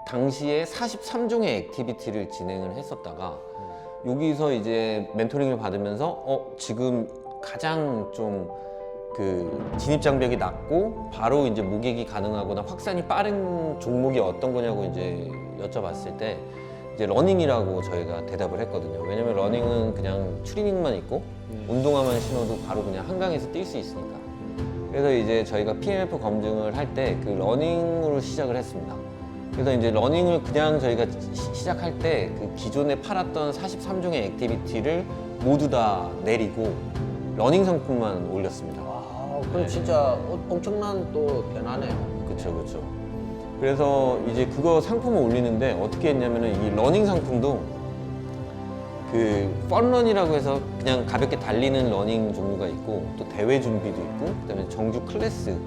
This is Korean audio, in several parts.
당시에 43종의 액티비티를 진행을 했었다가 여기서 이제 멘토링을 받으면서 지금 가장 좀 그 진입 장벽이 낮고 바로 이제 모객이 가능하거나 확산이 빠른 종목이 어떤 거냐고 이제 여쭤봤을 때 이제 러닝이라고 저희가 대답을 했거든요. 왜냐면 러닝은 그냥 추리닝만 입고 운동화만 신어도 바로 그냥 한강에서 뛸 수 있으니까. 그래서 이제 저희가 PMF 검증을 할 때 그 러닝으로 시작을 했습니다. 그래서 이제 러닝을 그냥 저희가 시작할 때 그 기존에 팔았던 43종의 액티비티를 모두 다 내리고 러닝 상품만 올렸습니다. 그럼 네. 진짜 엄청난 또 변화네요. 그쵸, 그쵸. 그래서 이제 그거 상품을 올리는데 어떻게 했냐면은 이 러닝 상품도 그 펀런이라고 해서 그냥 가볍게 달리는 러닝 종류가 있고 또 대회 준비도 있고 그다음에 정규 클래스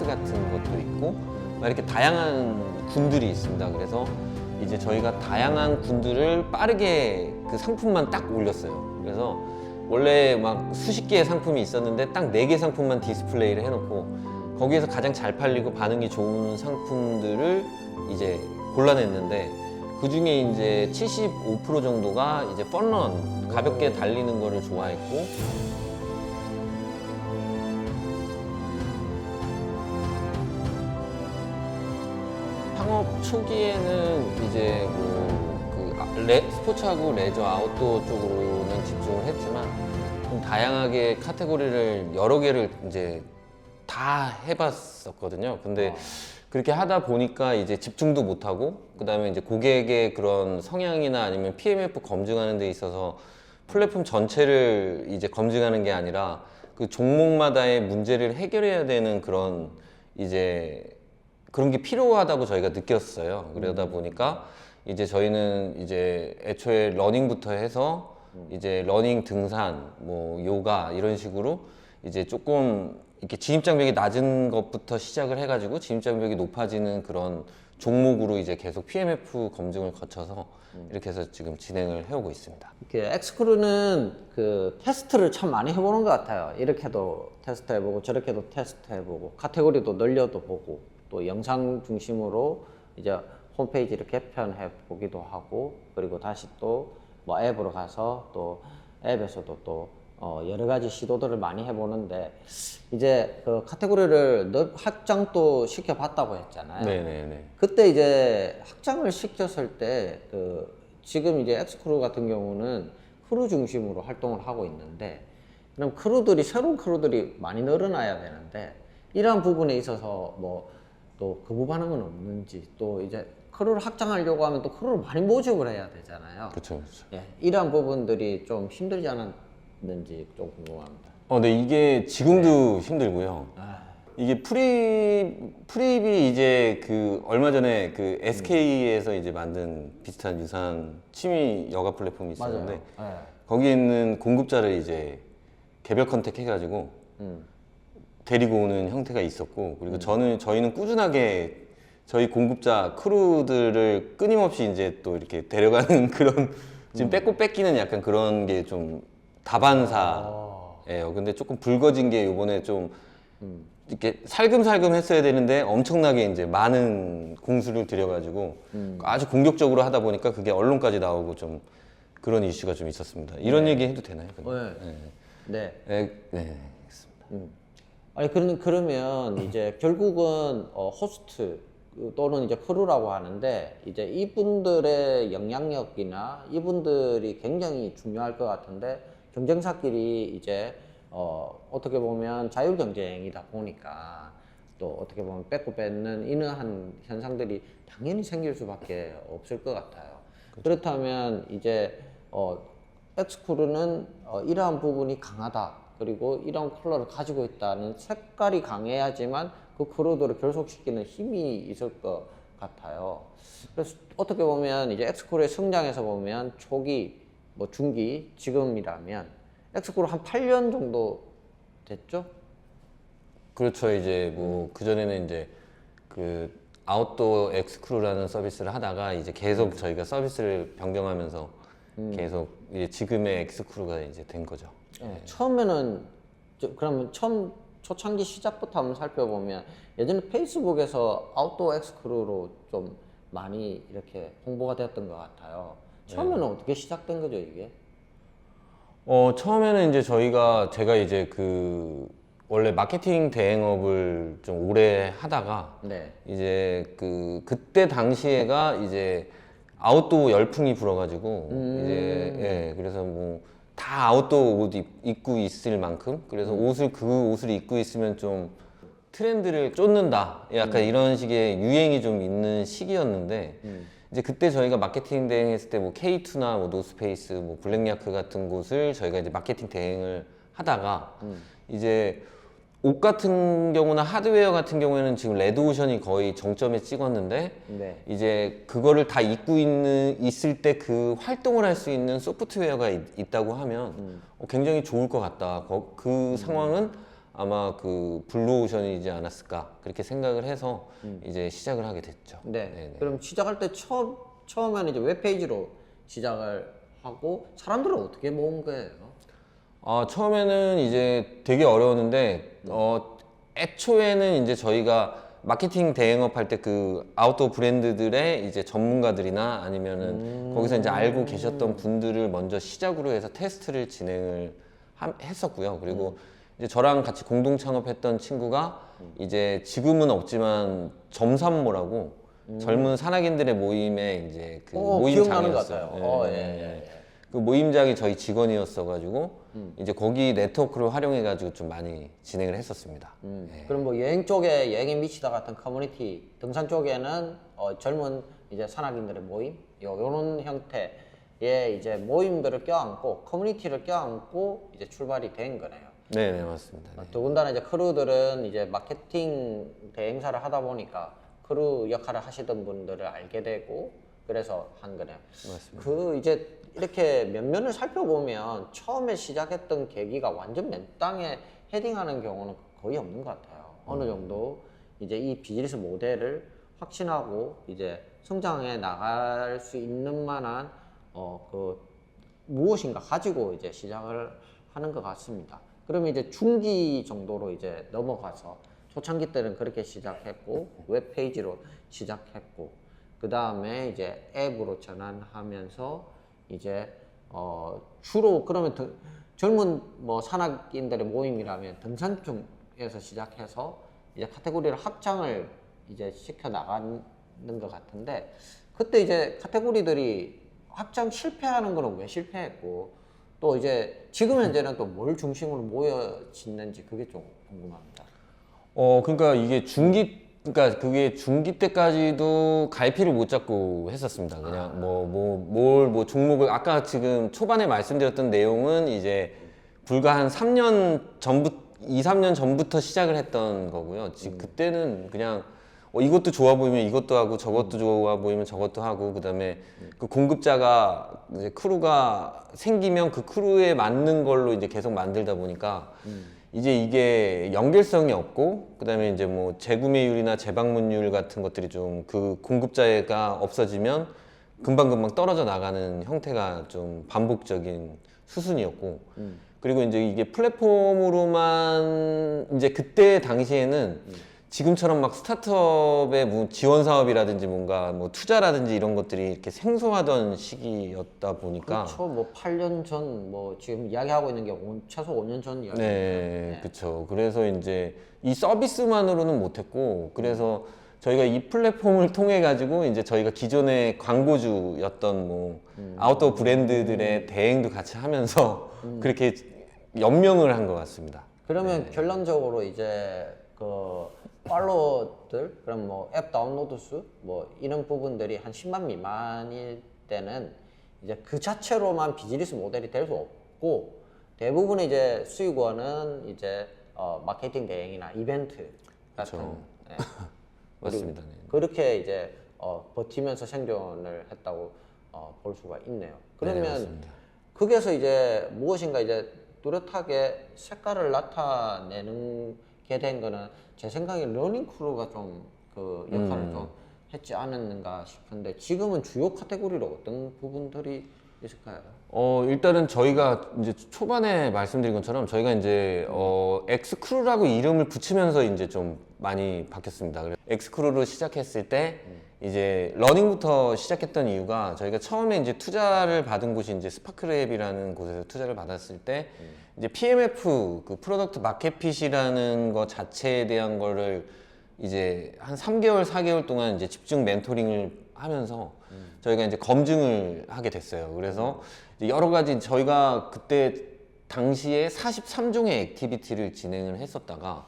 같은 것도 있고 막 이렇게 다양한 군들이 있습니다. 그래서 이제 저희가 다양한 군들을 빠르게 그 상품만 딱 올렸어요. 그래서 원래 막 수십 개의 상품이 있었는데 딱 4개 상품만 디스플레이를 해놓고 거기에서 가장 잘 팔리고 반응이 좋은 상품들을 이제 골라냈는데 그 중에 이제 75% 정도가 이제 펀런 가볍게 달리는 거를 좋아했고 창업 초기에는 이제 스포츠하고 레저 아웃도어 쪽으로는 집중을 했지만 좀 다양하게 카테고리를 여러 개를 이제 다 해봤었거든요. 근데 그렇게 하다 보니까 이제 집중도 못하고 그다음에 이제 고객의 그런 성향이나 아니면 PMF 검증하는 데 있어서 플랫폼 전체를 이제 검증하는 게 아니라 그 종목마다의 문제를 해결해야 되는 그런 이제 그런 게 필요하다고 저희가 느꼈어요. 그러다 보니까 이제 저희는 이제 애초에 러닝부터 해서 이제 러닝, 등산, 뭐 요가 이런 식으로 이제 조금 이렇게 진입장벽이 낮은 것부터 시작을 해가지고 진입장벽이 높아지는 그런 종목으로 이제 계속 PMF 검증을 거쳐서 이렇게 해서 지금 진행을 해오고 있습니다. 엑스크루는 그 테스트를 참 많이 해보는 것 같아요. 이렇게도 테스트 해보고 저렇게도 테스트 해보고 카테고리도 늘려도 보고 또 영상 중심으로 이제 홈페이지를 개편해 보기도 하고 그리고 다시 또 뭐 앱으로 가서 또 앱에서도 또 여러 가지 시도들을 많이 해보는데 이제 그 카테고리를 확장도 시켜봤다고 했잖아요. 네네네. 그때 이제 확장을 시켰을 때 그 지금 이제 엑스크루 같은 경우는 크루 중심으로 활동을 하고 있는데 그럼 크루들이 새로운 크루들이 많이 늘어나야 되는데 이러한 부분에 있어서 뭐 또 거부 반응은 없는지 또 이제 크루를 확장하려고 하면 또 크루를 많이 모집을 해야 되잖아요. 그렇죠, 그렇죠. 예, 이러한 부분들이 좀 힘들지 않았는지 좀 궁금합니다. 네, 이게 지금도 힘들고요. 이게 프립이 이제 그 얼마 전에 그 SK에서 이제 만든 비슷한 유사한 취미 여가 플랫폼이 있었는데 맞아요. 예. 거기에 있는 공급자를 이제 개별 컨택 해가지고 데리고 오는 형태가 있었고 그리고 저희는 꾸준하게 저희 공급자 크루들을 끊임없이 이제 또 이렇게 데려가는 그런 지금 뺏고 뺏기는 약간 그런 게 좀 다반사예요. 근데 조금 불거진 게 요번에 좀 이렇게 살금살금 했어야 되는데 엄청나게 이제 많은 공수를 들여가지고 아주 공격적으로 하다 보니까 그게 언론까지 나오고 좀 그런 이슈가 좀 있었습니다. 이런 얘기 해도 되나요? 네. 네, 알겠습니다. 아니 그러면 이제 결국은 호스트 또는 이제 크루라고 하는데 이제 이분들의 영향력이나 이분들이 굉장히 중요할 것 같은데 경쟁사끼리 이제 어떻게 보면 자유 경쟁이다 보니까 또 어떻게 보면 뺏고 뺏는 이러한 현상들이 당연히 생길 수밖에 없을 것 같아요. 그렇다면 이제 엑스크루는 이러한 부분이 강하다. 그리고 이런 컬러를 가지고 있다는 색깔이 강해야지만 그 크루들을 결속시키는 힘이 있을 것 같아요. 그래서 어떻게 보면 이제 엑스크루의 성장에서 보면 초기, 뭐 중기, 지금이라면 엑스크루 한 8년 정도 됐죠? 그렇죠. 이제 뭐 그전에는 이제 그 아웃도어 엑스크루라는 서비스를 하다가 이제 계속 저희가 서비스를 변경하면서 계속 이제 지금의 엑스크루가 이제 된 거죠. 네. 처음에는 그러면 처음 초창기 시작부터 한번 살펴보면 예전에 페이스북에서 아웃도어 엑스크루로 좀 많이 이렇게 홍보가 되었던 것 같아요. 처음에는 어떻게 시작된 거죠, 이게? 처음에는 이제 제가 이제 원래 마케팅 대행업을 좀 오래 하다가 네. 이제 그때 당시에가 이제 아웃도어 열풍이 불어가지고 이제 예, 그래서 뭐 다 아웃도어 옷 입고 있을 만큼 그래서 그 옷을 입고 있으면 좀 트렌드를 쫓는다 약간 이런 식의 유행이 좀 있는 시기였는데 이제 그때 저희가 마케팅 대행했을 때 뭐 K2나 뭐 노스페이스 뭐 블랙야크 같은 곳을 저희가 이제 마케팅 대행을 하다가 이제 옷 같은 경우나 하드웨어 같은 경우에는 지금 레드오션이 거의 정점에 찍었는데 네. 이제 그거를 다 입고 있을 때 그 활동을 할 수 있는 소프트웨어가 있다고 하면 굉장히 좋을 것 같다. 그 상황은 아마 블루오션이지 않았을까 그렇게 생각을 해서 이제 시작을 하게 됐죠. 네. 네네. 그럼 시작할 때 처음에는 이제 웹페이지로 시작을 하고 사람들은 어떻게 모은 거예요? 처음에는 이제 되게 어려웠는데, 애초에는 이제 저희가 마케팅 대행업 할 때 아웃도어 브랜드들의 이제 전문가들이나 아니면은 거기서 이제 알고 계셨던 분들을 먼저 시작으로 해서 테스트를 진행을 했었고요. 그리고 이제 저랑 같이 공동 창업했던 친구가 이제 지금은 없지만 점산모라고 젊은 산악인들의 모임에 이제 기억나는 것 모임장이었어요. 같아요. 예, 예, 예, 예, 예. 예. 그 모임장이 저희 직원이었어가지고 이제 거기 네트워크를 활용해가지고 좀 많이 진행을 했었습니다. 예. 그럼 뭐 여행 쪽에 여행에 미치다 같은 커뮤니티, 등산 쪽에는 젊은 이제 산악인들의 모임, 요런 형태의 이제 모임들을 껴안고 커뮤니티를 껴안고 이제 출발이 된 거네요. 네, 네, 맞습니다. 네. 더군다나 이제 크루들은 이제 마케팅 대행사를 하다 보니까 크루 역할을 하시던 분들을 알게 되고 그래서 한 거네요. 맞습니다. 이제 이렇게 면면을 살펴보면 처음에 시작했던 계기가 완전 맨 땅에 헤딩하는 경우는 거의 없는 것 같아요. 어느 정도 이제 이 비즈니스 모델을 확신하고 이제 성장해 나갈 수 있는 만한 무엇인가 가지고 이제 시작을 하는 것 같습니다. 그러면 이제 중기 정도로 이제 넘어가서 초창기 때는 그렇게 시작했고 웹페이지로 시작했고 그 다음에 이제 앱으로 전환하면서 이제 주로 그러면 젊은 뭐 산악인들의 모임이라면 등산 쪽에서 시작해서 이제 카테고리를 확장을 이제 시켜 나가는 것 같은데 그때 이제 카테고리들이 확장 실패하는 거는 왜 실패했고 또 이제 지금 현재는 또 뭘 중심으로 모여지는지 그게 좀 궁금합니다. 그러니까 그러니까 그게 중기 때까지도 갈피를 못 잡고 했었습니다. 그냥 뭐 종목을 아까 지금 초반에 말씀드렸던 내용은 이제 불과 한 3년 전부터 2, 3년 전부터 시작을 했던 거고요. 지금 그때는 그냥 이것도 좋아 보이면 이것도 하고 저것도 좋아 보이면 저것도 하고 그다음에 그 공급자가 이제 크루가 생기면 그 크루에 맞는 걸로 이제 계속 만들다 보니까 이제 이게 연결성이 없고 그다음에 이제 뭐 재구매율이나 재방문율 같은 것들이 좀 그 공급자가 없어지면 금방금방 떨어져 나가는 형태가 좀 반복적인 수순이었고 그리고 이제 이게 플랫폼으로만 이제 그때 당시에는 지금처럼 막 스타트업의 뭐 지원 사업이라든지 뭔가 뭐 투자라든지 이런 것들이 이렇게 생소하던 시기였다 보니까 그렇죠. 뭐 8년 전, 뭐 지금 이야기하고 있는 게 최소 5년 전 이야기입니다. 네, 그렇죠. 그래서 이제 이 서비스만으로는 못했고 그래서 저희가 이 플랫폼을 통해 가지고 이제 저희가 기존의 광고주였던 뭐 아웃도어 브랜드들의 대행도 같이 하면서 그렇게 연명을 한 것 같습니다. 그러면 결론적으로 이제 팔로워들 그럼 뭐 앱 다운로드 수 뭐 이런 부분들이 한 10만 미만일 때는 이제 그 자체로만 비즈니스 모델이 될 수 없고 대부분의 이제 수익원은 이제 마케팅 대행이나 이벤트 같은 네. 맞습니다. 네. 그렇게 이제 버티면서 생존을 했다고 볼 수가 있네요. 그러면 맞습니다. 거기에서 이제 무엇인가 이제 뚜렷하게 색깔을 나타내는 게 된 거는 제 생각에 러닝 크루가 좀 그 역할을 좀 했지 않았는가 싶은데 지금은 주요 카테고리로 어떤 부분들이 있을까요? 일단은 저희가 이제 초반에 말씀드린 것처럼 저희가 이제 엑스크루라고 이름을 붙이면서 이제 좀 많이 바뀌었습니다. 엑스크루로 시작했을 때 이제 러닝부터 시작했던 이유가 저희가 처음에 이제 투자를 받은 곳이 이제 스파크랩이라는 곳에서 투자를 받았을 때 이제 PMF 그 프로덕트 마켓핏이라는 거 자체에 대한 거를 이제 한 3개월, 4개월 동안 이제 집중 멘토링을 하면서 저희가 이제 검증을 하게 됐어요. 그래서 이제 여러 가지 저희가 그때 당시에 43종의 액티비티를 진행을 했었다가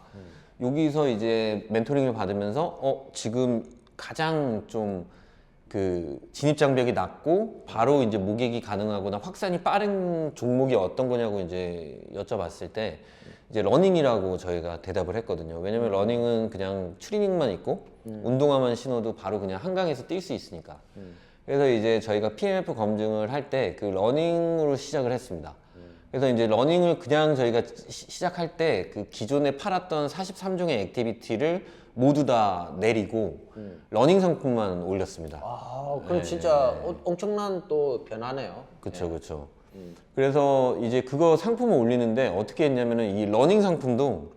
여기서 이제 멘토링을 받으면서 지금 가장 좀 그 진입 장벽이 낮고 바로 이제 모객이 가능하거나 확산이 빠른 종목이 어떤 거냐고 이제 여쭤봤을 때 이제 러닝이라고 저희가 대답을 했거든요. 왜냐면 러닝은 그냥 추리닝만 입고 운동화만 신어도 바로 그냥 한강에서 뛸 수 있으니까. 그래서 이제 저희가 PMF 검증을 할 때 그 러닝으로 시작을 했습니다. 그래서 이제 러닝을 그냥 저희가 시작할 때 그 기존에 팔았던 43종의 액티비티를 모두 다 내리고 러닝 상품만 올렸습니다. 아, 그럼 진짜 엄청난 또 변화네요. 그쵸, 그쵸. 그래서 이제 그거 상품을 올리는데 어떻게 했냐면은 이 러닝 상품도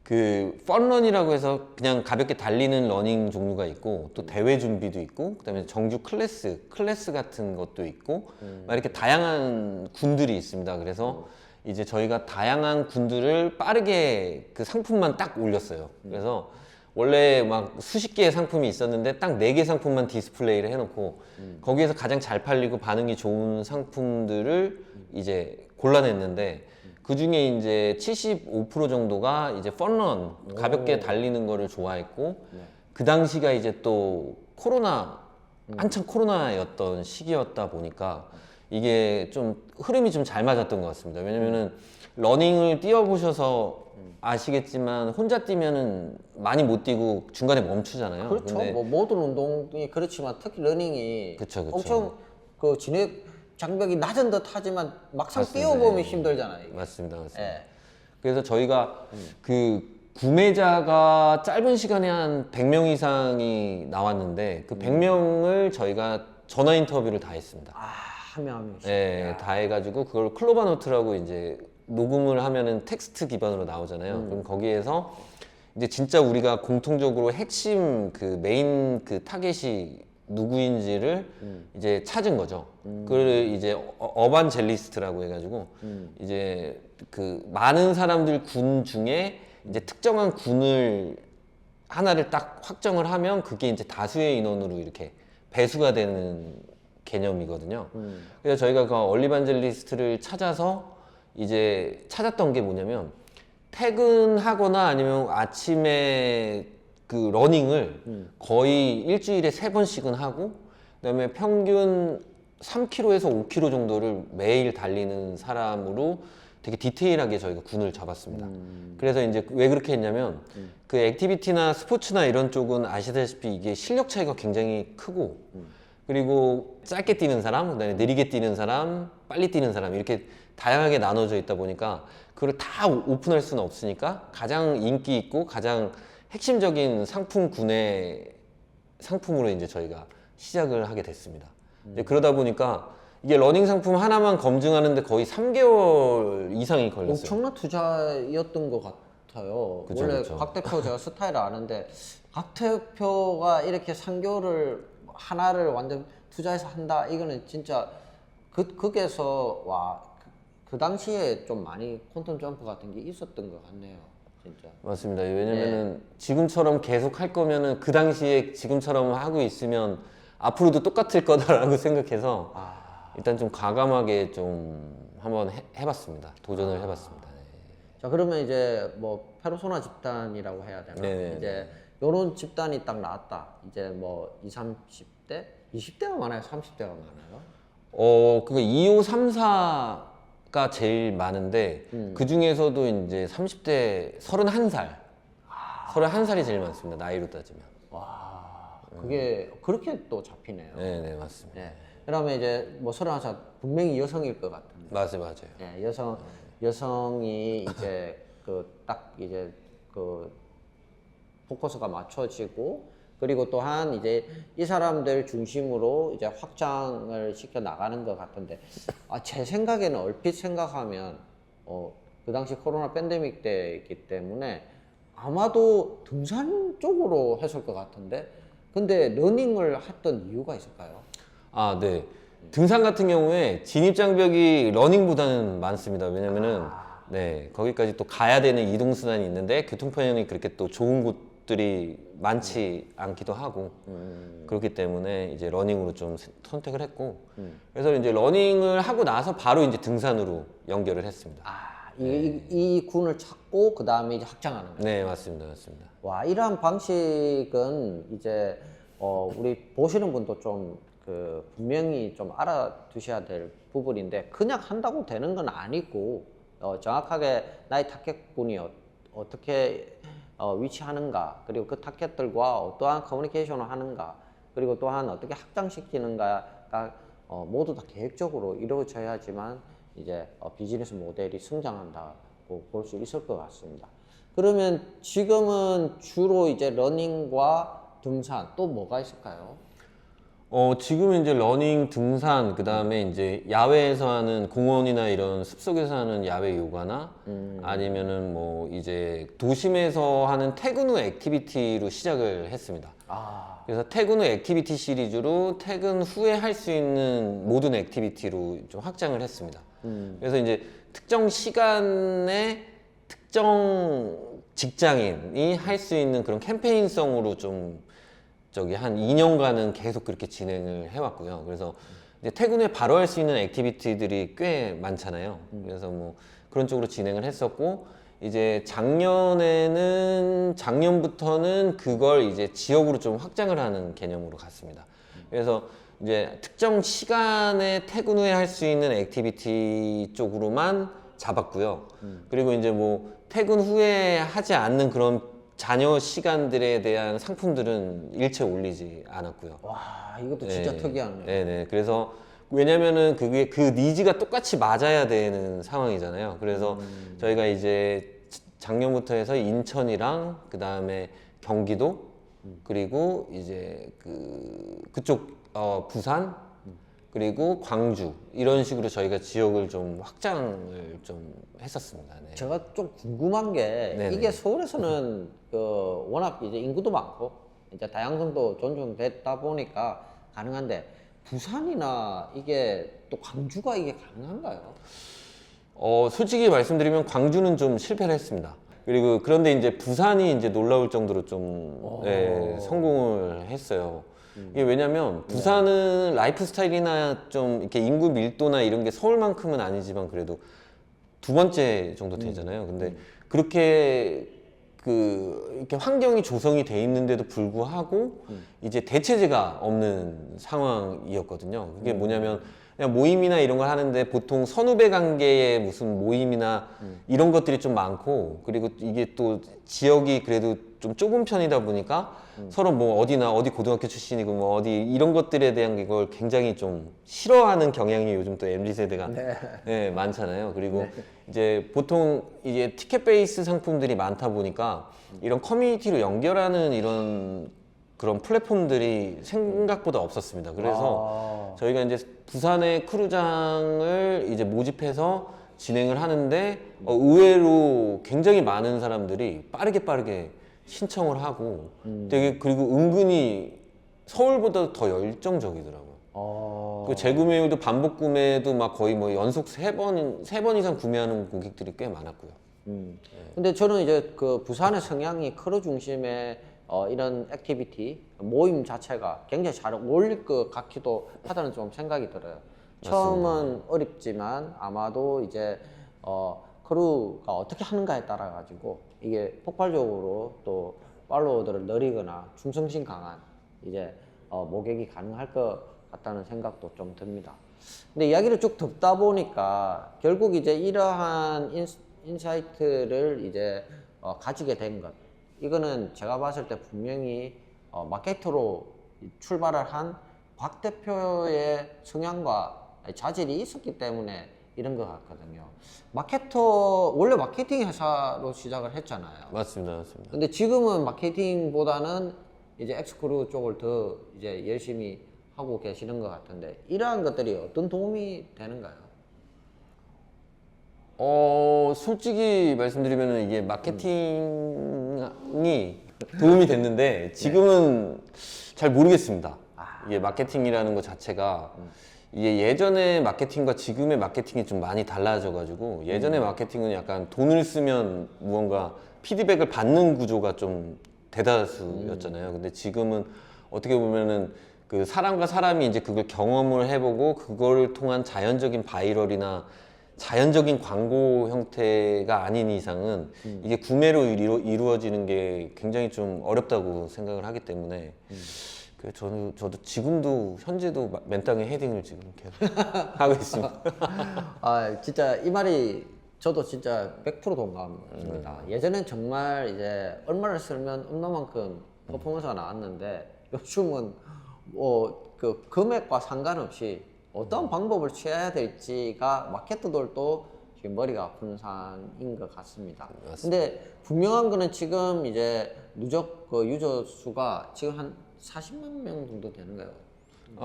그 펀런이라고 해서 그냥 가볍게 달리는 러닝 종류가 있고 또 대회 준비도 있고 그다음에 정규 클래스 같은 것도 있고 막 이렇게 다양한 군들이 있습니다. 그래서 이제 저희가 다양한 군들을 빠르게 그 상품만 딱 올렸어요. 그래서 원래 막 수십 개의 상품이 있었는데 딱 4개 상품만 디스플레이를 해놓고 거기에서 가장 잘 팔리고 반응이 좋은 상품들을 이제 골라냈는데 그 중에 이제 75% 정도가 이제 펀런 가볍게 달리는 거를 좋아했고 그 당시가 이제 또 코로나 한참 코로나였던 시기였다 보니까 이게 좀 흐름이 좀 잘 맞았던 것 같습니다. 왜냐면은 러닝을 뛰어보셔서 아시겠지만 혼자 뛰면은 많이 못 뛰고 중간에 멈추잖아요. 그렇죠. 근데 뭐 모든 운동이 그렇지만 특히 러닝이 그쵸, 그쵸. 엄청 그 진입 장벽이 낮은 듯 하지만 막상 맞습니다. 뛰어보면 예. 힘들잖아요. 이게. 맞습니다. 예. 그래서 저희가 그 구매자가 짧은 시간에 한 100명 이상이 나왔는데 그 100명을 저희가 전화 인터뷰를 다 했습니다. 한 명 한 명씩. 네, 다 해가지고 그걸 클로바 노트라고 이제 녹음을 하면은 텍스트 기반으로 나오잖아요. 그럼 거기에서 이제 진짜 우리가 공통적으로 핵심 그 메인 그 타겟이 누구인지를 이제 찾은 거죠. 그걸 이제 어반젤리스트라고 해가지고 이제 그 많은 사람들 군 중에 이제 특정한 군을 하나를 딱 확정을 하면 그게 이제 다수의 인원으로 이렇게 배수가 되는 개념이거든요. 그래서 저희가 그 얼리반젤리스트를 찾아서 이제 찾았던 게 뭐냐면 퇴근하거나 아니면 아침에 그 러닝을 거의 일주일에 3번씩은 하고 그다음에 평균 3km에서 5km 정도를 매일 달리는 사람으로 되게 디테일하게 저희가 군을 잡았습니다. 그래서 이제 왜 그렇게 했냐면 그 액티비티나 스포츠나 이런 쪽은 아시다시피 이게 실력 차이가 굉장히 크고 그리고 짧게 뛰는 사람, 그다음에 느리게 뛰는 사람, 빨리 뛰는 사람 이렇게 다양하게 나눠져 있다 보니까 그걸 다 오픈할 수는 없으니까 가장 인기 있고 가장 핵심적인 상품군의 상품으로 이제 저희가 시작을 하게 됐습니다. 이제 그러다 보니까 이게 러닝 상품 하나만 검증하는데 거의 3개월 이상이 걸렸어요. 엄청난 투자였던 것 같아요. 그쵸, 원래 그쵸. 곽 대표 제가 스타일을 아는데 각 대표가 이렇게 3개월을 하나를 완전 투자해서 한다 이거는 진짜 거기에서 그 당시에 좀 많이 퀀텀 점프 같은 게 있었던 것 같네요. 진짜. 맞습니다. 왜냐면은 지금처럼 계속 할 거면은 그 당시에 지금처럼 하고 있으면 앞으로도 똑같을 거다라고 생각해서 일단 좀 과감하게 좀 한번 해봤습니다. 도전을 해봤습니다. 네. 자, 그러면 이제 뭐 페르소나 집단이라고 해야 되나? 네네. 이제 요런 집단이 딱 나왔다. 이제 뭐 20, 30대? 20대가 많아요? 30대가 많아요? 그게 25, 34가 제일 많은데 그 중에서도 이제 30대 31살, 31살이 제일 많습니다. 나이로 따지면. 와, 그게 그렇게 또 잡히네요. 네, 맞습니다. 네. 그러면 이제 뭐 31살 분명히 여성일 것 같은데. 맞아요. 네, 여성이 이제 그 딱 이제 그 포커스가 맞춰지고 그리고 또한 이제 이 사람들 중심으로 이제 확장을 시켜 나가는 것 같은데 제 생각에는 얼핏 생각하면 그 당시 코로나 팬데믹 때이기 때문에 아마도 등산 쪽으로 했을 것 같은데 근데 러닝을 했던 이유가 있을까요? 아, 네. 등산 같은 경우에 진입 장벽이 러닝보다는 많습니다. 왜냐면은 네, 거기까지 또 가야 되는 이동 수단이 있는데 교통편이 그렇게 또 좋은 곳들이 많지 않기도 하고 그렇기 때문에 이제 러닝으로 좀 선택을 했고 그래서 이제 러닝을 하고 나서 바로 이제 등산으로 연결을 했습니다. 이 군을 찾고 그 다음에 이제 확장하는 거예요. 네, 맞습니다. 맞습니다. 와, 이러한 방식은 이제 우리 보시는 분도 좀 분명히 좀 알아두셔야 될 부분인데 그냥 한다고 되는 건 아니고 정확하게 나의 타겟군이 어떻게 위치하는가, 그리고 그 타겟들과 어떠한 커뮤니케이션을 하는가, 그리고 또한 어떻게 확장시키는가가 모두 다 계획적으로 이루어져야지만 이제 비즈니스 모델이 성장한다고 볼 수 있을 것 같습니다. 그러면 지금은 주로 이제 러닝과 등산 또 뭐가 있을까요? 지금은 이제 러닝, 등산, 그 다음에 이제 야외에서 하는 공원이나 이런 숲속에서 하는 야외 요가나 아니면은 뭐 이제 도심에서 하는 퇴근 후 액티비티로 시작을 했습니다. 그래서 퇴근 후 액티비티 시리즈로 퇴근 후에 할 수 있는 모든 액티비티로 좀 확장을 했습니다. 그래서 이제 특정 시간에 특정 직장인이 할 수 있는 그런 캠페인성으로 좀 한 2년간은 계속 그렇게 진행을 해왔고요. 그래서 이제 퇴근 후에 바로 할 수 있는 액티비티들이 꽤 많잖아요. 그래서 뭐 그런 쪽으로 진행을 했었고, 이제 작년부터는 그걸 이제 지역으로 좀 확장을 하는 개념으로 갔습니다. 그래서 이제 특정 시간에 퇴근 후에 할 수 있는 액티비티 쪽으로만 잡았고요. 그리고 이제 뭐 퇴근 후에 하지 않는 그런 자녀 시간들에 대한 상품들은 일체 올리지 않았고요. 와, 이것도 진짜 네. 특이하네요. 네네. 그래서 왜냐면은 그게 그 니즈가 똑같이 맞아야 되는 상황이잖아요. 그래서 저희가 이제 작년부터 해서 인천이랑 그 다음에 경기도 그리고 이제 그쪽 부산 그리고 광주 이런 식으로 저희가 지역을 좀 확장을 좀 했었습니다. 네. 제가 좀 궁금한 게 네네. 이게 서울에서는 워낙 이제 인구도 많고 이제 다양성도 존중됐다 보니까 가능한데 부산이나 이게 또 광주가 이게 가능한가요? 솔직히 말씀드리면 광주는 좀 실패를 했습니다. 그리고 그런데 이제 부산이 이제 놀라울 정도로 좀 네, 성공을 했어요. 이게 왜냐면 부산은 라이프 스타일이나 좀 이렇게 인구 밀도나 이런 게 서울만큼은 아니지만 그래도 두 번째 정도 되잖아요. 근데 그렇게 이렇게 환경이 조성이 돼 있는데도 불구하고 이제 대체제가 없는 상황이었거든요. 그게 뭐냐면 그냥 모임이나 이런 걸 하는데 보통 선후배 관계의 무슨 모임이나 이런 것들이 좀 많고, 그리고 이게 또 지역이 그래도 좀 좁은 편이다 보니까 서로 뭐 어디 고등학교 출신이고 뭐 어디 이런 것들에 대한 이걸 굉장히 좀 싫어하는 경향이 요즘 또 MZ 세대가 네, 많잖아요. 그리고 이제 보통 이게 티켓 베이스 상품들이 많다 보니까 이런 커뮤니티로 연결하는 이런 그런 플랫폼들이 생각보다 없었습니다. 그래서 저희가 이제 부산의 크루장을 이제 모집해서 진행을 하는데 의외로 굉장히 많은 사람들이 빠르게 신청을 하고 되게 그리고 은근히 서울보다 더 열정적이더라고요. 그 재구매율도 반복 구매도 막 거의 뭐 연속 세 번 이상 구매하는 고객들이 꽤 많았고요. 근데 저는 이제 그 부산의 성향이 크루 중심의 이런 액티비티 모임 자체가 굉장히 잘 어울릴 것 같기도 하다는 좀 생각이 들어요. 처음은 어렵지만 아마도 이제 크루가 어떻게 하는가에 따라 가지고 이게 폭발적으로 또 팔로워들을 늘리거나 충성심 강한 이제 모객이 가능할 것 같다는 생각도 좀 듭니다. 근데 이야기를 쭉 듣다 보니까 결국 이제 이러한 인사이트를 이제 가지게 된 것, 이거는 제가 봤을 때 분명히 마케터로 출발을 한 곽 대표의 성향과 자질이 있었기 때문에 이런 것 같거든요. 원래 마케팅 회사로 시작을 했잖아요. 맞습니다. 근데 지금은 마케팅보다는 이제 엑스크루 쪽을 더 이제 열심히 하고 계시는 것 같은데 이러한 것들이 어떤 도움이 되는가요? 솔직히 말씀드리면 이게 마케팅이 도움이 됐는데 지금은 잘 모르겠습니다. 이게 마케팅이라는 것 자체가 이게 예전의 마케팅과 지금의 마케팅이 좀 많이 달라져가지고 예전의 마케팅은 약간 돈을 쓰면 무언가 피드백을 받는 구조가 좀 대다수였잖아요. 근데 지금은 어떻게 보면은 그 사람과 사람이 이제 그걸 경험을 해보고 그거를 통한 자연적인 바이럴이나 자연적인 광고 형태가 아닌 이상은 이게 구매로 이루어지는 게 굉장히 좀 어렵다고 생각을 하기 때문에 저도 지금도 현재도 맨땅에 헤딩을 지금 계속 하고 있습니다. 아 진짜 이 말이 저도 진짜 100% 동감입니다. 예전엔 정말 이제 얼마를 쓰면 얼마만큼 퍼포먼스가 나왔는데 요즘은 뭐 그 금액과 상관없이 어떤 방법을 취해야 될지가 마케터들도 지금 머리가 아픈 상황인 것 같습니다. 근데 분명한 거는 지금 이제 누적 그 유저 수가 지금 한 40만 명 정도 되는가요?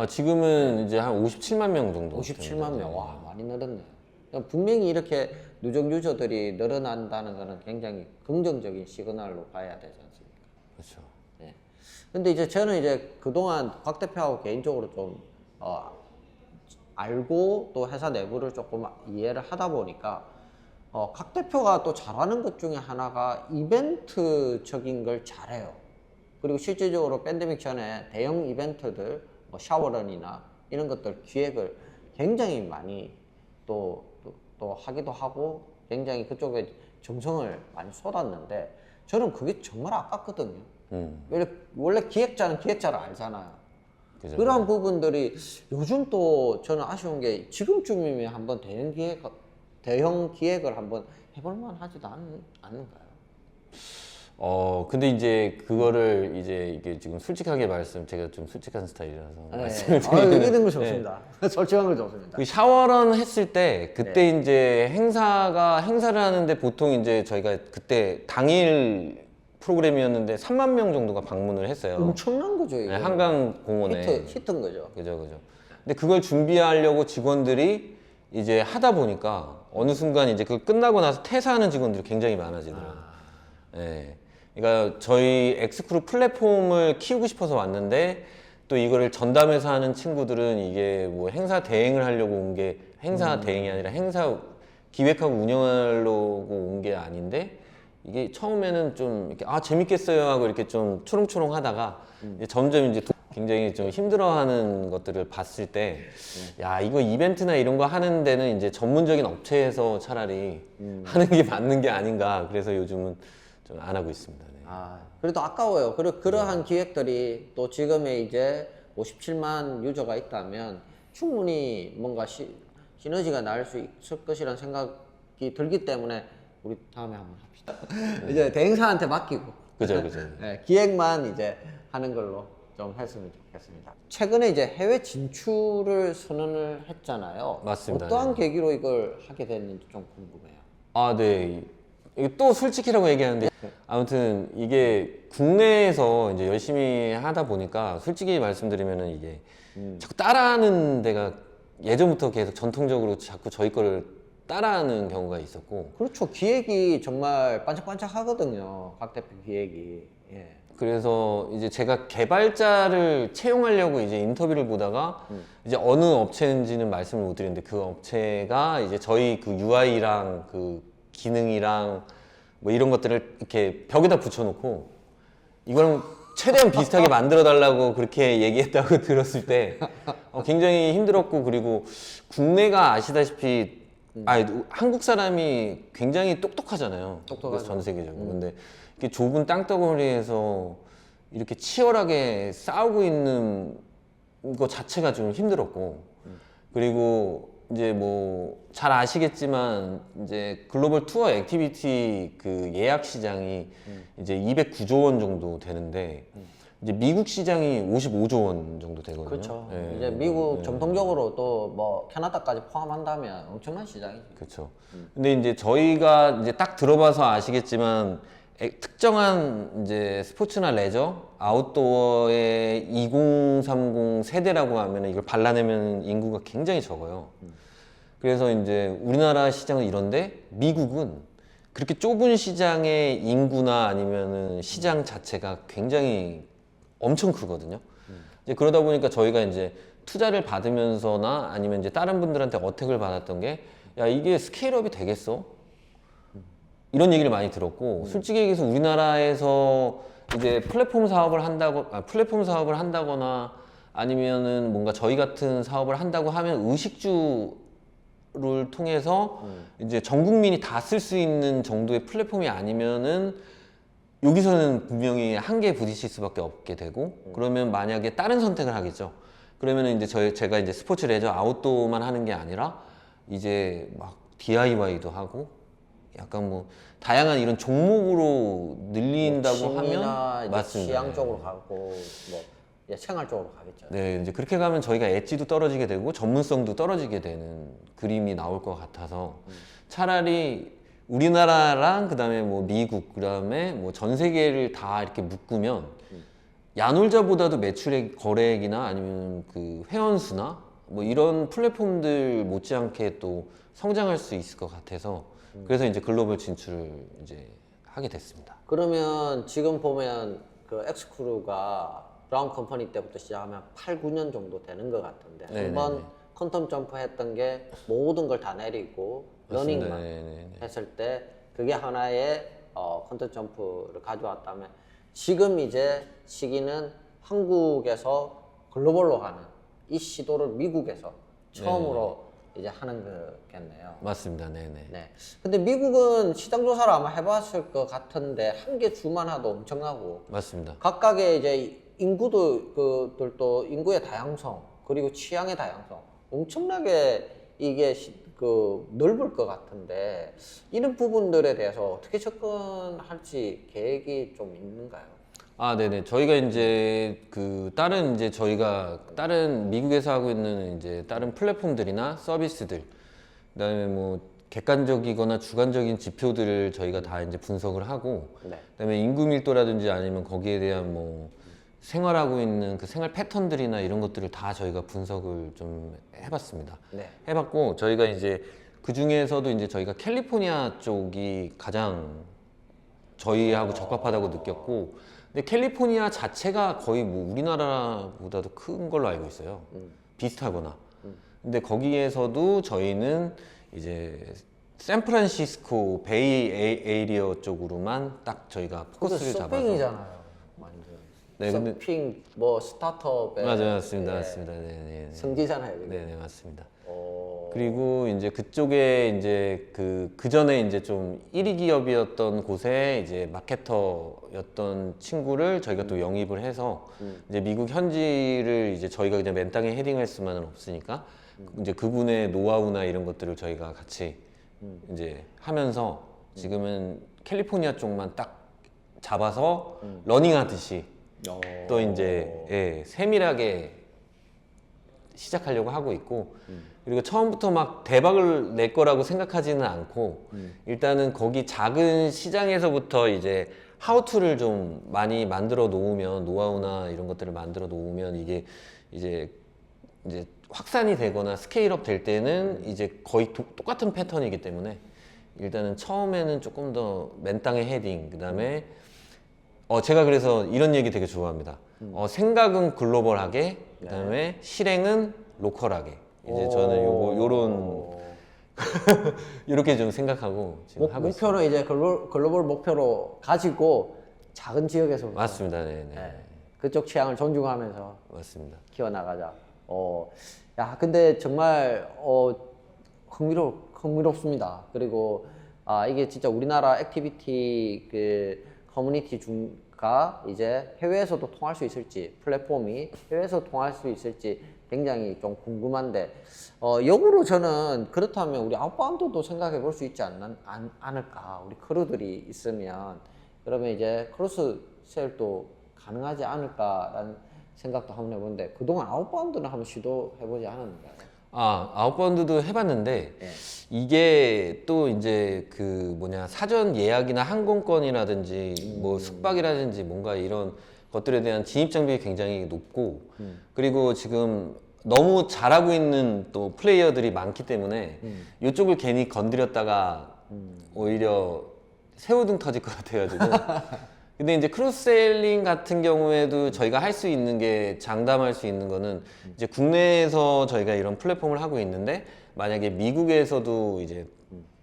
지금은 이제 한 57만 명 정도. 57만 명. 와, 많이 늘었네. 분명히 이렇게 누적 유저들이 늘어난다는 것은 굉장히 긍정적인 시그널로 봐야 되지 않습니까? 그렇죠. 네. 근데 이제 저는 이제 그동안 곽 대표하고 개인적으로 좀 알고 또 회사 내부를 조금 이해를 하다 보니까 곽 대표가 또 잘하는 것 중에 하나가 이벤트적인 걸 잘해요. 그리고 실질적으로 팬데믹 전에 대형 이벤트들, 뭐 샤워런이나 이런 것들 기획을 굉장히 많이 또 하기도 하고 굉장히 그쪽에 정성을 많이 쏟았는데 저는 그게 정말 아깝거든요. 원래 기획자는 기획자를 알잖아요. 그죠. 그런 부분들이 요즘 또 저는 아쉬운 게 지금쯤이면 한번 대형 기획을 한번 해볼만 하지도 않는가요? 근데 이제 그거를 이제 이게 지금 솔직하게 제가 좀 솔직한 스타일이라서 네. 말씀을 드리면 이런 거 좋습니다. 솔직한 거 좋습니다. 그 샤워런 했을 때 그때 이제 행사를 하는데 보통 이제 저희가 그때 당일 프로그램이었는데 3만 명 정도가 방문을 했어요. 엄청난 거죠, 이거. 네, 한강공원에. 히트인 거죠. 그죠. 근데 그걸 준비하려고 직원들이 이제 하다 보니까 어느 순간 이제 그걸 끝나고 나서 퇴사하는 직원들이 굉장히 많아지더라고요. 예. 그러니까 저희 엑스크루 플랫폼을 키우고 싶어서 왔는데 또 이거를 전담해서 하는 친구들은 이게 뭐 행사 대행을 하려고 온 게 행사 대행이 아니라 행사 기획하고 운영하려고 온 게 아닌데 이게 처음에는 좀 이렇게 재밌겠어요 하고 이렇게 좀 초롱초롱 하다가 이제 점점 이제 굉장히 좀 힘들어하는 것들을 봤을 때 야 이거 이벤트나 이런 거 하는 데는 이제 전문적인 업체에서 차라리 하는 게 맞는 게 아닌가 그래서 요즘은 좀 안 하고 있습니다. 네. 그래도 아까워요. 그러한 기획들이 또 지금의 이제 57만 유저가 있다면 충분히 뭔가 시너지가 날 수 있을 것이라는 생각이 들기 때문에 우리 다음에 한번 합시다. 이제 대행사한테 맡기고. 그죠. 네, 기획만 이제 하는 걸로 좀 했으면 좋겠습니다. 최근에 이제 해외 진출을 선언을 했잖아요. 맞습니다. 어떠한 네. 계기로 이걸 하게 됐는지 좀 궁금해요. 네. 이게 또 솔직히라고 얘기하는데 아무튼 이게 국내에서 이제 열심히 하다 보니까 솔직히 말씀드리면은 이게 자꾸 따라하는 데가 예전부터 계속 전통적으로 자꾸 저희 거를 따라하는 경우가 있었고 그렇죠. 기획이 정말 반짝반짝 하거든요. 곽 대표 기획이. 예. 그래서 이제 제가 개발자를 채용하려고 이제 인터뷰를 보다가 이제 어느 업체인지는 말씀을 못 드리는데 그 업체가 이제 저희 그 UI랑 그 기능이랑 뭐 이런 것들을 이렇게 벽에다 붙여놓고 이거랑 최대한 비슷하게 만들어 달라고 그렇게 얘기했다고 들었을 때 굉장히 힘들었고 그리고 국내가 아시다시피 한국 사람이 굉장히 똑똑하잖아요. 똑똑하죠. 전 세계적으로. 근데 이렇게 좁은 땅덩어리에서 이렇게 치열하게 싸우고 있는 거 자체가 좀 힘들었고 그리고 이제 뭐 잘 아시겠지만 이제 글로벌 투어 액티비티 그 예약 시장이 이제 209조 원 정도 되는데 이제 미국 시장이 55조 원 정도 되거든요. 그렇죠. 예. 이제 미국 전통적으로 또 뭐 캐나다까지 포함한다면 엄청난 시장이죠. 그렇죠. 근데 이제 저희가 이제 딱 들어봐서 아시겠지만 특정한 이제 스포츠나 레저, 아웃도어의 2030 세대라고 하면 이걸 발라내면 인구가 굉장히 적어요. 그래서 이제 우리나라 시장은 이런데 미국은 그렇게 좁은 시장의 인구나 아니면은 시장 자체가 굉장히 엄청 크거든요. 이제 그러다 보니까 저희가 이제 투자를 받으면서나 아니면 이제 다른 분들한테 어택을 받았던 게, 야, 이게 스케일업이 되겠어? 이런 얘기를 많이 들었고, 솔직히 얘기해서 우리나라에서 이제 플랫폼 사업을 한다거나 아니면은 뭔가 저희 같은 사업을 한다고 하면 의식주를 통해서 이제 전 국민이 다 쓸 수 있는 정도의 플랫폼이 아니면은 여기서는 분명히 한계에 부딪힐 수밖에 없게 되고, 그러면 만약에 다른 선택을 하겠죠. 그러면은 이제 제가 이제 스포츠 레저 아웃도어만 하는 게 아니라 이제 막 DIY도 하고 약간 뭐 다양한 이런 종목으로 늘린다고 취미나 하면 이제 맞습니다. 취향 쪽으로 가고 뭐 이제 생활 쪽으로 가겠죠. 네, 이제 그렇게 가면 저희가 엣지도 떨어지게 되고 전문성도 떨어지게 되는 그림이 나올 것 같아서 차라리 우리나라랑 그다음에 뭐 미국 그다음에 뭐 전 세계를 다 이렇게 묶으면 야놀자보다도 매출액 거래액이나 아니면 그 회원수나 뭐 이런 플랫폼들 못지않게 또 성장할 수 있을 것 같아서 그래서 이제 글로벌 진출을 이제 하게 됐습니다. 그러면 지금 보면 그 엑스크루가 브라운 컴퍼니 때부터 시작하면 8, 9년 정도 되는 것 같은데 네네네. 한번 퀀텀 점프 했던 게 모든 걸 다 내리고 맞습니다. 러닝만 네네네. 했을 때 그게 하나의 퀀텀 점프를 가져왔다면 지금 이제 시기는 한국에서 글로벌로 하는 이 시도를 미국에서 처음으로 이제 하는 거겠네요. 맞습니다. 네네. 네. 근데 미국은 시장 조사를 아마 해봤을 것 같은데 한 개 주만 하도 엄청나고 맞습니다. 각각의 이제 인구도 그들도 인구의 다양성 그리고 취향의 다양성 엄청나게 이게 넓을 것 같은데 이런 부분들에 대해서 어떻게 접근할지 계획이 좀 있는가요? 아, 네네. 저희가 이제 다른 이제 저희가 다른 미국에서 하고 있는 이제 다른 플랫폼들이나 서비스들, 그다음에 뭐 객관적이거나 주관적인 지표들을 저희가 다 이제 분석을 하고, 네. 그다음에 인구 밀도라든지 아니면 거기에 대한 뭐 생활하고 있는 그 생활 패턴들이나 이런 것들을 다 저희가 분석을 좀 해봤습니다. 네. 해봤고 저희가 이제 그 중에서도 이제 저희가 캘리포니아 쪽이 가장 저희하고 적합하다고 느꼈고, 근데 캘리포니아 자체가 거의 뭐 우리나라보다도 큰 걸로 알고 있어요. 비슷하거나. 근데 거기에서도 저희는 이제 샌프란시스코 베이 에이리어 쪽으로만 딱 저희가 포커스를 잡아서. 서핑이잖아요. 완전. 네, 근데 서핑 뭐 스타트업의 맞아요, 맞습니다, 예, 맞습니다. 네, 성지잖아요. 그게. 네, 네, 맞습니다. 어, 그리고 이제 그쪽에 이제 그 전에 이제 좀 1위 기업이었던 곳에 이제 마케터였던 친구를 저희가 또 영입을 해서 이제 미국 현지를 이제 저희가 그냥 맨 땅에 헤딩할 수만은 없으니까 이제 그분의 노하우나 이런 것들을 저희가 같이 이제 하면서 지금은 캘리포니아 쪽만 딱 잡아서 러닝하듯이 또 이제 예, 세밀하게 시작하려고 하고 있고 그리고 처음부터 막 대박을 낼 거라고 생각하지는 않고 일단은 거기 작은 시장에서부터 이제 하우투를 좀 많이 만들어 놓으면 노하우나 이런 것들을 만들어 놓으면 이게 이제 확산이 되거나 스케일업 될 때는 이제 거의 똑같은 패턴이기 때문에 일단은 처음에는 조금 더 맨 땅에 헤딩 그다음에 제가 그래서 이런 얘기 되게 좋아합니다. 생각은 글로벌하게, 그다음에 실행은 로컬하게. 이제 저는 요런 이렇게 좀 생각하고 지금 하고 있습니다. 목표는 이제 글로벌 목표로 가지고 작은 지역에서 맞습니다. 네, 네. 네, 그쪽 취향을 존중하면서 맞습니다. 키워나가자. 야, 근데 정말 흥미롭습니다. 그리고 이게 진짜 우리나라 액티비티 그 커뮤니티 중가 이제 해외에서도 통할 수 있을지 플랫폼이 해외에서 통할 수 있을지 굉장히 좀 궁금한데 역으로 저는 그렇다면 우리 아웃바운드도 생각해 볼 수 있지 않을까 우리 크루들이 있으면 그러면 이제 크로스 셀도 가능하지 않을까라는 생각도 한번 해보는데 그동안 아웃바운드는 한번 시도해보지 않았는가요? 아웃바운드도 해봤는데 예. 이게 또 이제 사전 예약이나 항공권이라든지 뭐 숙박이라든지 뭔가 이런 것들에 대한 진입 장벽이 굉장히 높고 그리고 지금 너무 잘하고 있는 또 플레이어들이 많기 때문에 이쪽을 괜히 건드렸다가 오히려 새우등 터질 것 같아가지고. 근데 이제 크로스셀링 같은 경우에도 저희가 할 수 있는 게 장담할 수 있는 거는 이제 국내에서 저희가 이런 플랫폼을 하고 있는데 만약에 미국에서도 이제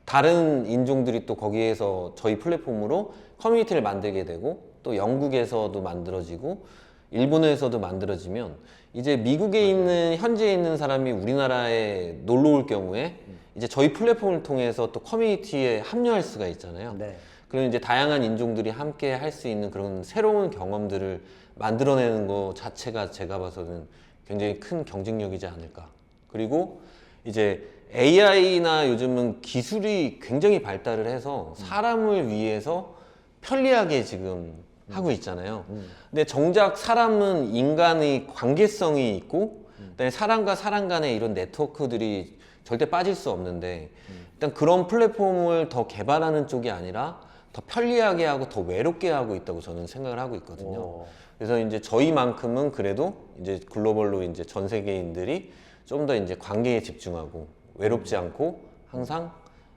다른 인종들이 또 거기에서 저희 플랫폼으로 커뮤니티를 만들게 되고 또 영국에서도 만들어지고 일본에서도 만들어지면 이제 미국에 있는 현지에 있는 사람이 우리나라에 놀러 올 경우에 이제 저희 플랫폼을 통해서 또 커뮤니티에 합류할 수가 있잖아요. 네. 그럼 이제 다양한 인종들이 함께 할 수 있는 그런 새로운 경험들을 만들어내는 것 자체가 제가 봐서는 굉장히 큰 경쟁력이지 않을까. 그리고 이제 AI나 요즘은 기술이 굉장히 발달을 해서 사람을 위해서 편리하게 지금 하고 있잖아요. 근데 정작 사람은 인간의 관계성이 있고, 그다음에 사람과 사람 간의 이런 네트워크들이 절대 빠질 수 없는데, 일단 그런 플랫폼을 더 개발하는 쪽이 아니라 더 편리하게 하고 더 외롭게 하고 있다고 저는 생각을 하고 있거든요. 오. 그래서 이제 저희만큼은 그래도 이제 글로벌로 이제 전 세계인들이 좀 더 이제 관계에 집중하고 외롭지 않고 항상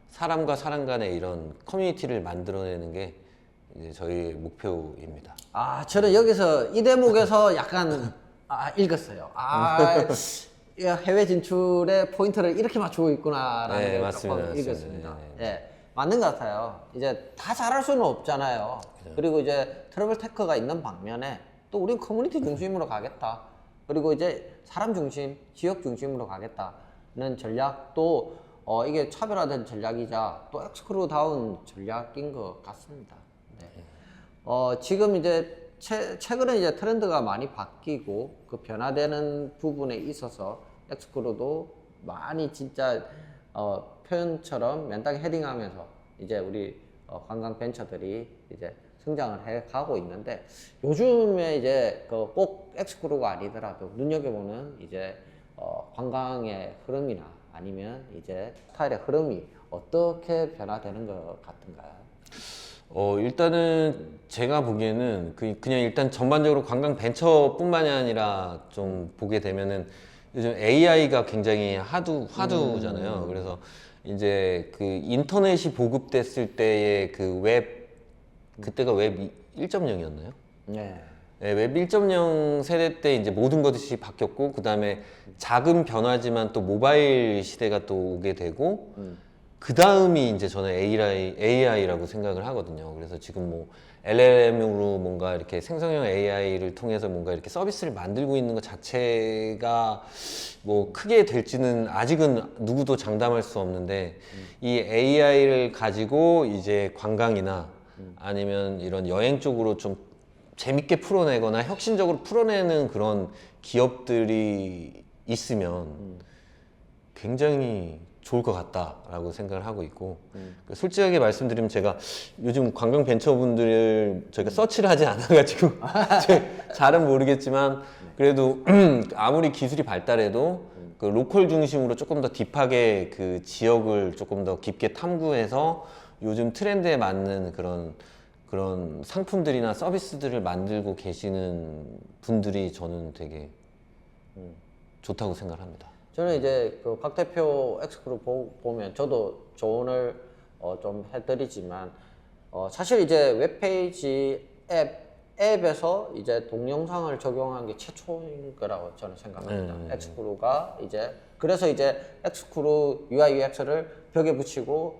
사람과 사람 간의 이런 커뮤니티를 만들어내는 게 이제 저희의 목표입니다. 아, 저는 여기서 이 대목에서 약간 읽었어요. 이 해외 진출의 포인트를 이렇게 맞추고 있구나라는 네, 걸 맞습니다. 조금 맞습니다. 읽었습니다. 네, 예, 맞는 것 같아요. 이제 다 잘할 수는 없잖아요. 그리고 이제 트러블 테크가 있는 방면에 또 우린 커뮤니티 중심으로 가겠다. 그리고 이제 사람 중심, 지역 중심으로 가겠다는 전략도 이게 차별화된 전략이자 또 엑스크루다운 전략인 것 같습니다. 네. 지금 이제 최근에 이제 트렌드가 많이 바뀌고 그 변화되는 부분에 있어서 엑스크루도 많이 진짜 표현처럼 맨땅에 헤딩하면서 이제 우리 관광 벤처들이 이제 성장을 해 가고 있는데 요즘에 이제 그 꼭 엑스크루가 아니더라도 눈여겨보는 이제 관광의 흐름이나 아니면 이제 스타일의 흐름이 어떻게 변화되는 것 같은가요? 일단은 제가 보기에는 그냥 일단 전반적으로 관광 벤처뿐만이 아니라 좀 보게 되면은 요즘 AI가 굉장히 화두잖아요. 그래서 이제 그 인터넷이 보급됐을 때의 그때가 웹 1.0이었나요? 네. 네, 웹 1.0 세대 때 이제 모든 것이 바뀌었고, 그 다음에 작은 변화지만 또 모바일 시대가 또 오게 되고, 그 다음이 이제 저는 AI라고 생각을 하거든요. 그래서 지금 뭐 LLM으로 뭔가 이렇게 생성형 AI를 통해서 뭔가 이렇게 서비스를 만들고 있는 것 자체가 뭐 크게 될지는 아직은 누구도 장담할 수 없는데, 이 AI를 가지고 이제 관광이나 아니면 이런 여행 쪽으로 좀 재밌게 풀어내거나 혁신적으로 풀어내는 그런 기업들이 있으면 굉장히 좋을 것 같다라고 생각을 하고 있고 솔직하게 말씀드리면 제가 요즘 관광 벤처분들 저희가 서치를 하지 않아가지고 잘은 모르겠지만 그래도 아무리 기술이 발달해도 그 로컬 중심으로 조금 더 딥하게 그 지역을 조금 더 깊게 탐구해서 요즘 트렌드에 맞는 그런 상품들이나 서비스들을 만들고 계시는 분들이 저는 되게 좋다고 생각합니다. 저는 이제 그 박 대표 엑스크루 보면 저도 조언을 좀 해드리지만 사실 이제 웹페이지 앱에서 이제 동영상을 적용한 게 최초인 거라고 저는 생각합니다. 엑스크루가 이제 그래서 이제 엑스크루 UI UX를 벽에 붙이고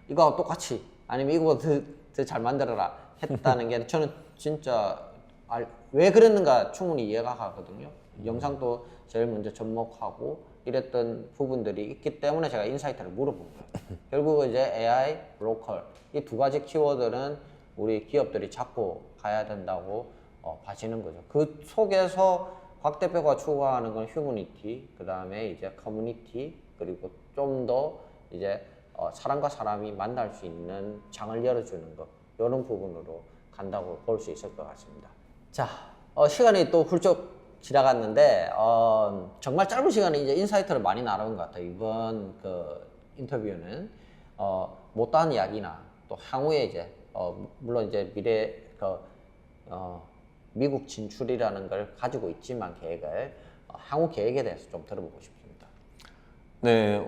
이거하고 똑같이 아니면 이거보다 더 잘 만들어라 했다는 게 저는 진짜 왜 그랬는가 충분히 이해가 가거든요. 영상도 제일 먼저 접목하고 이랬던 부분들이 있기 때문에 제가 인사이트를 물어본 거예요. 결국 이제 AI, 로컬 이 두 가지 키워드는 우리 기업들이 잡고 가야 된다고 봐지는 거죠. 그 속에서 박 대표가 추구하는 건 휴머니티, 그 다음에 이제 커뮤니티, 그리고 좀 더 이제 사람과 사람이 만날 수 있는 장을 열어주는 것 이런 부분으로 간다고 볼 수 있을 것 같습니다. 자, 시간이 또 훌쩍 지나갔는데 정말 짧은 시간에 이제 인사이트를 많이 나눈 것 같아요. 이번 그 인터뷰는 못다한 이야기나 또 향후에 이제 물론 이제 미래 미국 진출이라는 걸 가지고 있지만 계획을 향후 계획에 대해서 좀 들어보고 싶습니다. 네,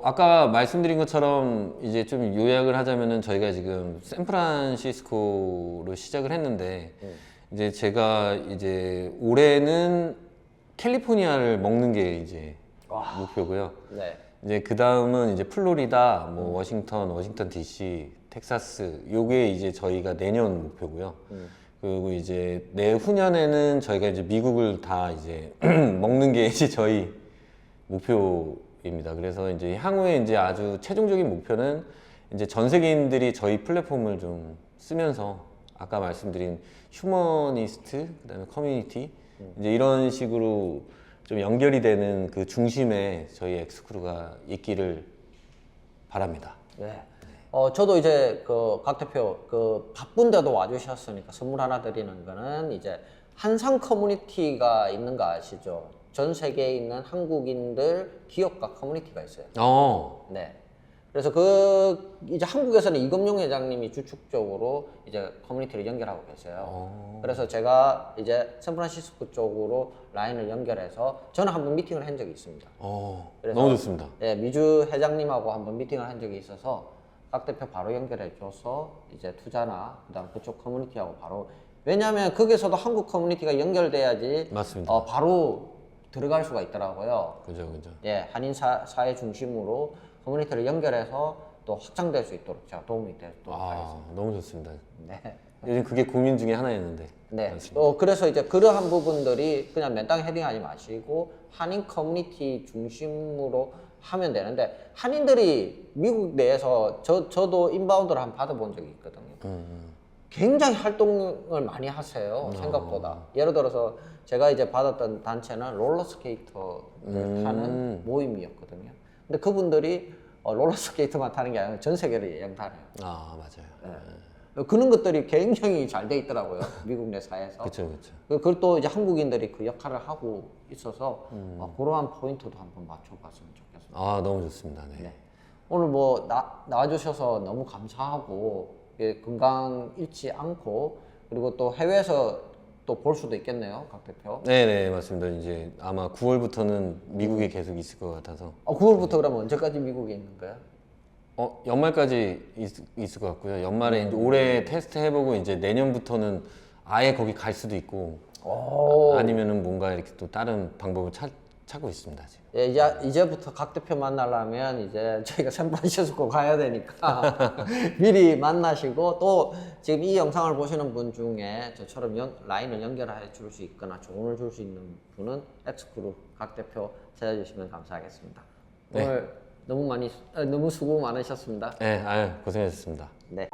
아까 말씀드린 것처럼 이제 좀 요약을 하자면은 저희가 지금 샌프란시스코로 시작을 했는데 이제 제가 이제 올해는 캘리포니아를 먹는 게 이제 목표고요. 네. 이제 그 다음은 이제 플로리다, 뭐 워싱턴 DC, 텍사스 요게 이제 저희가 내년 목표고요. 그리고 이제 내후년에는 저희가 이제 미국을 다 이제 먹는 게 이제 저희 목표입니다. 그래서 이제 향후에 이제 아주 최종적인 목표는 이제 전 세계인들이 저희 플랫폼을 좀 쓰면서 아까 말씀드린 휴머니스트, 그다음에 커뮤니티 이제 이런 식으로 좀 연결이 되는 그 중심에 저희 엑스크루가 있기를 바랍니다. 네. 저도 이제 각 대표 바쁜데도 와주셨으니까 선물 하나 드리는 거는 이제 한상 커뮤니티가 있는 거 아시죠? 전 세계에 있는 한국인들 기업가 커뮤니티가 있어요. 네. 그래서 이제 한국에서는 이금용 회장님이 주축적으로 이제 커뮤니티를 연결하고 계세요. 그래서 제가 이제 샌프란시스코 쪽으로 라인을 연결해서 저는 한번 미팅을 한 적이 있습니다. 그래서 너무 좋습니다. 네, 미주 회장님하고 한번 미팅을 한 적이 있어서 각 대표 바로 연결해 줘서 이제 투자나 그다음 그쪽 커뮤니티하고 바로 왜냐하면 거기서도 한국 커뮤니티가 연결돼야지 맞습니다. 바로 들어갈 수가 있더라고요. 그죠. 예, 한인 사회 중심으로 커뮤니티를 연결해서 또 확장될 수 있도록 제가 도움이 되도록 하겠습니다. 너무 좋습니다. 네. 요즘 그게 고민 중에 하나였는데. 네. 그래서 이제 그러한 부분들이 그냥 맨땅에 헤딩하지 마시고 한인 커뮤니티 중심으로 하면 되는데 한인들이 미국 내에서 저도 인바운드를 한번 받아본 적이 있거든요. 굉장히 활동을 많이 하세요. 생각보다. 예를 들어서 제가 이제 받았던 단체는 롤러스케이터를 타는 모임이었거든요. 근데 그분들이 롤러스케이터만 타는 게 아니라 전 세계를 여행다녀요. 맞아요. 네. 그런 것들이 굉장히 잘 돼 있더라고요. 미국 내 사회에서. 그렇죠. 그걸 또 이제 한국인들이 그 역할을 하고 있어서 그러한 포인트도 한번 맞춰봤으면 좋겠습니다. 너무 좋습니다. 네. 네. 오늘 뭐 나와주셔서 너무 감사하고 건강 잃지 않고 그리고 또 해외에서 또 볼 수도 있겠네요, 각 대표. 네, 맞습니다. 이제 아마 9월부터는 미국에 계속 있을 것 같아서. 9월부터 그러면 언제까지 미국에 있는 거야? 연말까지 있을 것 같고요. 연말에 이제 올해 테스트 해보고 이제 내년부터는 아예 거기 갈 수도 있고 아니면은 뭔가 이렇게 또 다른 방법을 찾고 있습니다. 지금. 예, 이제부터 각 대표 만나려면 이제 저희가 샌프란시스코 가야 되니까 미리 만나시고 또 지금 이 영상을 보시는 분 중에 저처럼 라인을 연결해 줄 수 있거나 조언을 줄 수 있는 분은 엑스크루 각 대표 찾아주시면 감사하겠습니다. 네. 오늘 너무 수고 많으셨습니다. 네, 고생하셨습니다. 네.